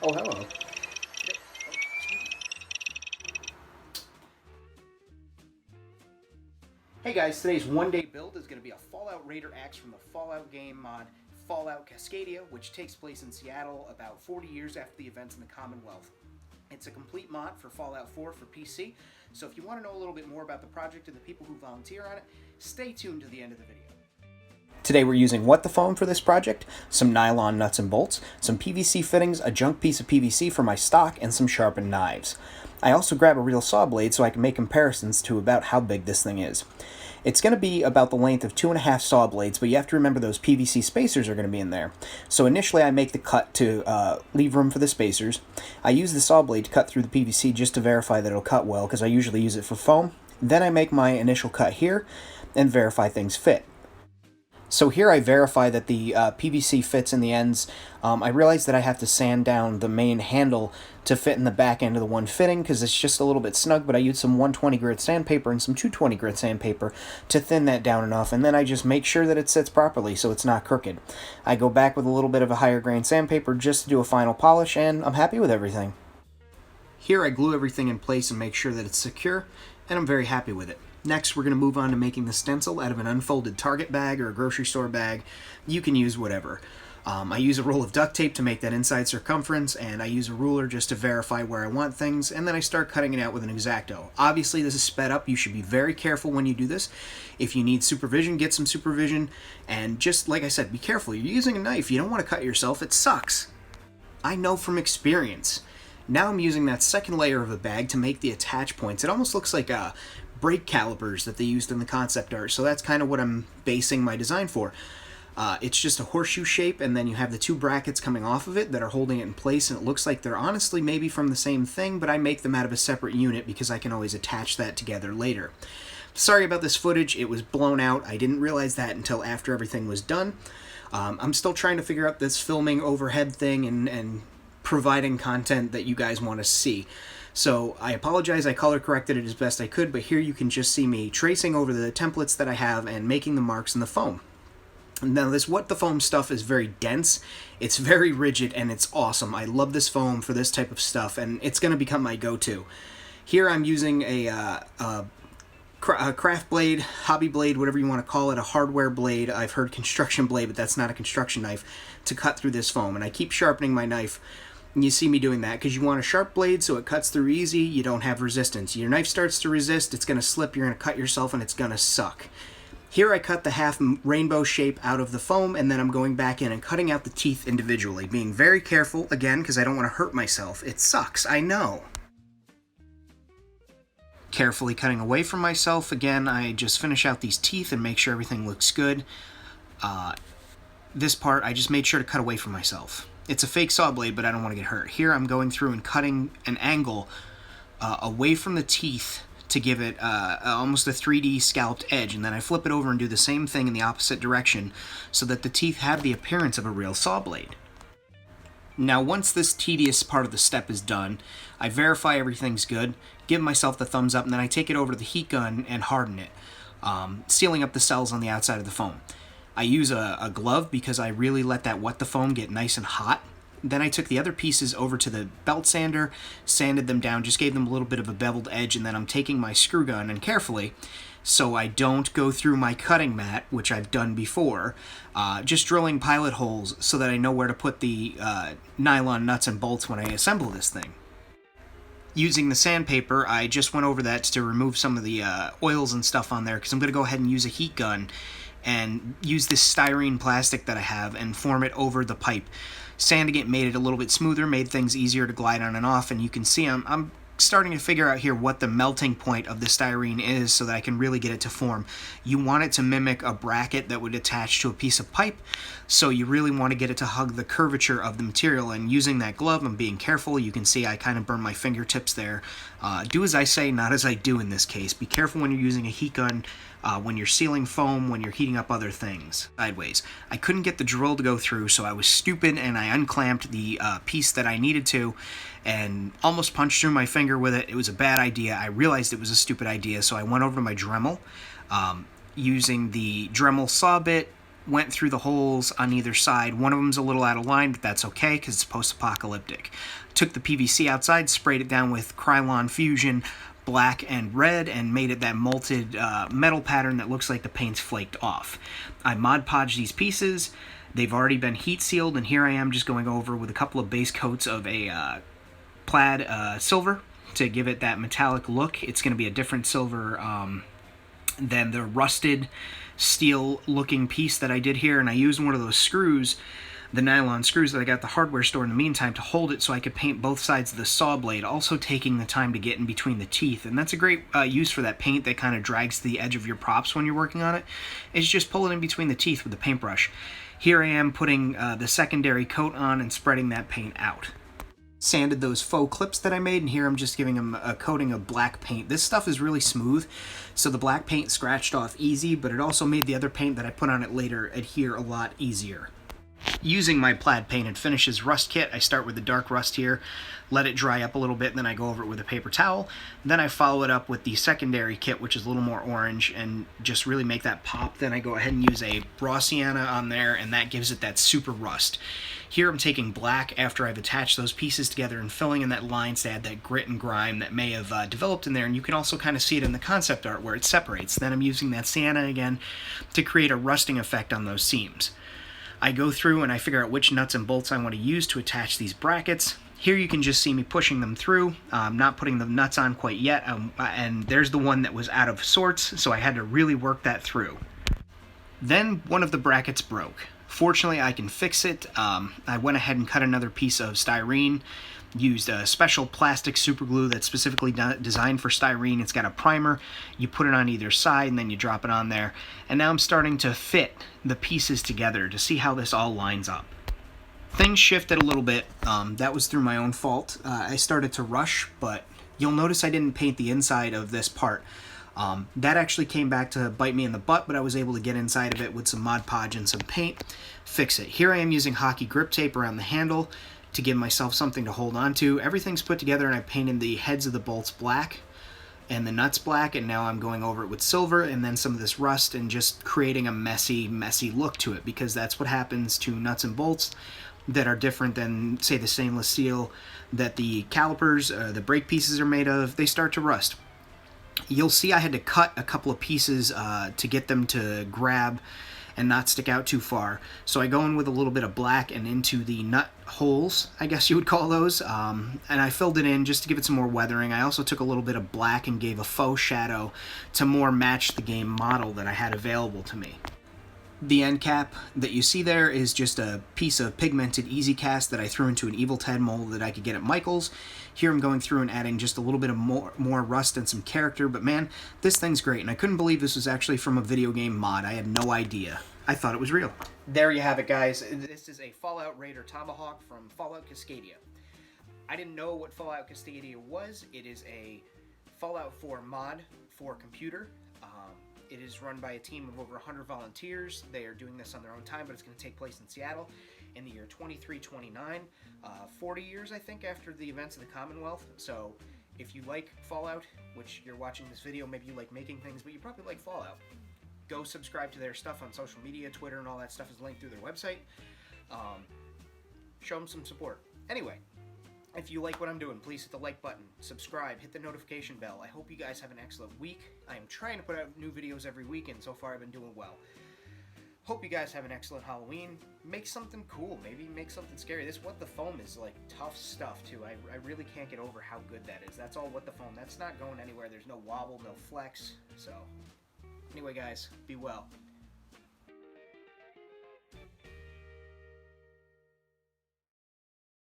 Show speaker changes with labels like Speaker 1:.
Speaker 1: Oh, hello. Hey guys, today's one-day build is going to be a Fallout Raider axe from the Fallout game mod Fallout Cascadia, which takes place in Seattle about 40 years after the events in the Commonwealth. It's a complete mod for Fallout 4 for PC, so if you want to know a little bit more about the project and the people who volunteer on it, stay tuned to the end of the video. Today we're using what the foam for this project, some nylon nuts and bolts, some PVC fittings, a junk piece of PVC for my stock, and some sharpened knives. I also grab a real saw blade so I can make comparisons to about how big this thing is. It's going to be about the length of 2.5 saw blades, but you have to remember those PVC spacers are going to be in there. So initially I make the cut to leave room for the spacers. I use the saw blade to cut through the PVC just to verify that it'll cut well, because I usually use it for foam. Then I make my initial cut here and verify things fit. So here I verify that the PVC fits in the ends. I realize that I have to sand down the main handle to fit in the back end of the one fitting because it's just a little bit snug, but I use some 120 grit sandpaper and some 220 grit sandpaper to thin that down enough, and then I just make sure that it sits properly so it's not crooked. I go back with a little bit of a higher grain sandpaper just to do a final polish, and I'm happy with everything. Here I glue everything in place and make sure that it's secure, and I'm very happy with it. Next, we're going to move on to making the stencil out of an unfolded Target bag or a grocery store bag. You can use whatever. I use a roll of duct tape to make that inside circumference, and I use a ruler just to verify where I want things, and then I start cutting it out with an X-Acto. Obviously, this is sped up. You should be very careful when you do this. If you need supervision, get some supervision, and just like I said, be careful. You're using a knife. You don't want to cut yourself. It sucks. I know from experience. Now I'm using that second layer of a bag to make the attach points. It almost looks like brake calipers that they used in the concept art, so that's kind of what I'm basing my design for. It's just a horseshoe shape, and then you have the two brackets coming off of it that are holding it in place, and it looks like they're honestly maybe from the same thing, but I make them out of a separate unit because I can always attach that together later. Sorry about this footage, it was blown out. I didn't realize that until after everything was done. I'm still trying to figure out this filming overhead thing and providing content that you guys want to see. So I apologize, I color corrected it as best I could, but here you can just see me tracing over the templates that I have and making the marks in the foam. Now this what the foam stuff is very dense, it's very rigid, and it's awesome. I love this foam for this type of stuff, and it's going to become my go-to. Here I'm using a craft blade, hobby blade, whatever you want to call it, a hardware blade. I've heard construction blade, but that's not a construction knife, to cut through this foam, and I keep sharpening my knife. And you see me doing that because you want a sharp blade so it cuts through easy, you don't have resistance. Your knife starts to resist, it's going to slip, you're going to cut yourself, and it's going to suck. Here I cut the half rainbow shape out of the foam, and then I'm going back in and cutting out the teeth individually, being very careful, again, because I don't want to hurt myself. It sucks, I know. Carefully cutting away from myself, again, I just finish out these teeth and make sure everything looks good. This part, I just made sure to cut away from myself. It's a fake saw blade, but I don't want to get hurt. Here I'm going through and cutting an angle away from the teeth to give it almost a 3D scalped edge, and then I flip it over and do the same thing in the opposite direction so that the teeth have the appearance of a real saw blade. Now once this tedious part of the step is done, I verify everything's good, give myself the thumbs up, and then I take it over to the heat gun and harden it, sealing up the cells on the outside of the foam. I use a glove because I really let that what the foam get nice and hot. Then I took the other pieces over to the belt sander, sanded them down, just gave them a little bit of a beveled edge, and then I'm taking my screw gun and carefully, so I don't go through my cutting mat, which I've done before, just drilling pilot holes so that I know where to put the nylon nuts and bolts when I assemble this thing. Using the sandpaper, I just went over that to remove some of the oils and stuff on there because I'm going to go ahead and use a heat gun and use this styrene plastic that I have and form it over the pipe. Sanding it made it a little bit smoother, made things easier to glide on and off, and you can see I'm starting to figure out here what the melting point of the styrene is so that I can really get it to form. You want it to mimic a bracket that would attach to a piece of pipe, so you really want to get it to hug the curvature of the material, and using that glove, I'm being careful. You can see I kind of burn my fingertips there. Do as I say, not as I do in this case. Be careful when you're using a heat gun, when you're sealing foam, when you're heating up other things. Sideways. I couldn't get the drill to go through, so I was stupid and I unclamped the piece that I needed to and almost punched through my finger with it. It was a bad idea. I realized it was a stupid idea, so I went over to my Dremel. Using the Dremel saw bit, went through the holes on either side. One of them's a little out of line, but that's okay because it's post-apocalyptic. Took the PVC outside, sprayed it down with krylon fusion, black and red, and made it that molted metal pattern that looks like the paint's flaked off. I Mod Podged these pieces. They've already been heat sealed, and here I am just going over with a couple of base coats of a plaid silver to give it that metallic look. It's going to be a different silver than the rusted steel looking piece that I did here, and I used one of those screws, the nylon screws that I got at the hardware store in the meantime, to hold it so I could paint both sides of the saw blade, also taking the time to get in between the teeth. And that's a great use for that paint that kind of drags to the edge of your props when you're working on it, is just pull it in between the teeth with the paintbrush. Here I am putting the secondary coat on and spreading that paint out. Sanded those faux clips that I made, and here I'm just giving them a coating of black paint. This stuff is really smooth, so the black paint scratched off easy, but it also made the other paint that I put on it later adhere a lot easier. Using my Plaid Painted Finishes rust kit, I start with the dark rust here, let it dry up a little bit, then I go over it with a paper towel. Then I follow it up with the secondary kit, which is a little more orange, and just really make that pop. Then I go ahead and use a raw sienna on there, and that gives it that super rust. Here I'm taking black after I've attached those pieces together and filling in that lines to add that grit and grime that may have developed in there, and you can also kind of see it in the concept art where it separates. Then I'm using that sienna again to create a rusting effect on those seams. I go through and I figure out which nuts and bolts I want to use to attach these brackets. Here you can just see me pushing them through. I'm not putting the nuts on quite yet, and there's the one that was out of sorts, so I had to really work that through. Then one of the brackets broke. Fortunately, I can fix it. I went ahead and cut another piece of styrene, used a special plastic super glue that's specifically designed for styrene. It's got a primer. You put it on either side and then you drop it on there. And now I'm starting to fit the pieces together to see how this all lines up. Things shifted a little bit. That was through my own fault. I started to rush, but you'll notice I didn't paint the inside of this part. That actually came back to bite me in the butt, but I was able to get inside of it with some Mod Podge and some paint, fix it. Here I am using hockey grip tape around the handle to give myself something to hold on to. Everything's put together, and I painted the heads of the bolts black and the nuts black, and now I'm going over it with silver and then some of this rust and just creating a messy look to it, because that's what happens to nuts and bolts that are different than, say, the stainless steel that the calipers, the brake pieces are made of. They start to rust. You'll see I had to cut a couple of pieces to get them to grab and not stick out too far. So I go in with a little bit of black and into the nut holes, I guess you would call those, and I filled it in just to give it some more weathering. I also took a little bit of black and gave a faux shadow to more match the game model that I had available to me. The end cap that you see there is just a piece of pigmented Easy Cast that I threw into an Evil Ted mold that I could get at Michael's. Here I'm going through and adding just a little bit of more rust and some character, but man, this thing's great, and I couldn't believe this was actually from a video game mod. I had no idea. I thought it was real. There you have it, guys. This is a Fallout Raider Tomahawk from Fallout Cascadia. I didn't know what Fallout Cascadia was. It is a Fallout 4 mod for computer. It is run by a team of over 100 volunteers. They are doing this on their own time, but it's going to take place in Seattle in the year 2329, 40 years, I think, after the events of the Commonwealth. So if you like Fallout, which you're watching this video, maybe you like making things, but you probably like Fallout, go subscribe to their stuff on social media. Twitter and all that stuff is linked through their website. Show them some support. Anyway, if you like what I'm doing, please hit the like button, subscribe, hit the notification bell. I hope you guys have an excellent week. I am trying to put out new videos every week, and so far I've been doing well. Hope you guys have an excellent Halloween. Make something cool. Maybe make something scary. This What the Foam is like tough stuff, too. I really can't get over how good that is. That's all What the Foam. That's not going anywhere. There's no wobble, no flex. So, anyway, guys, be well.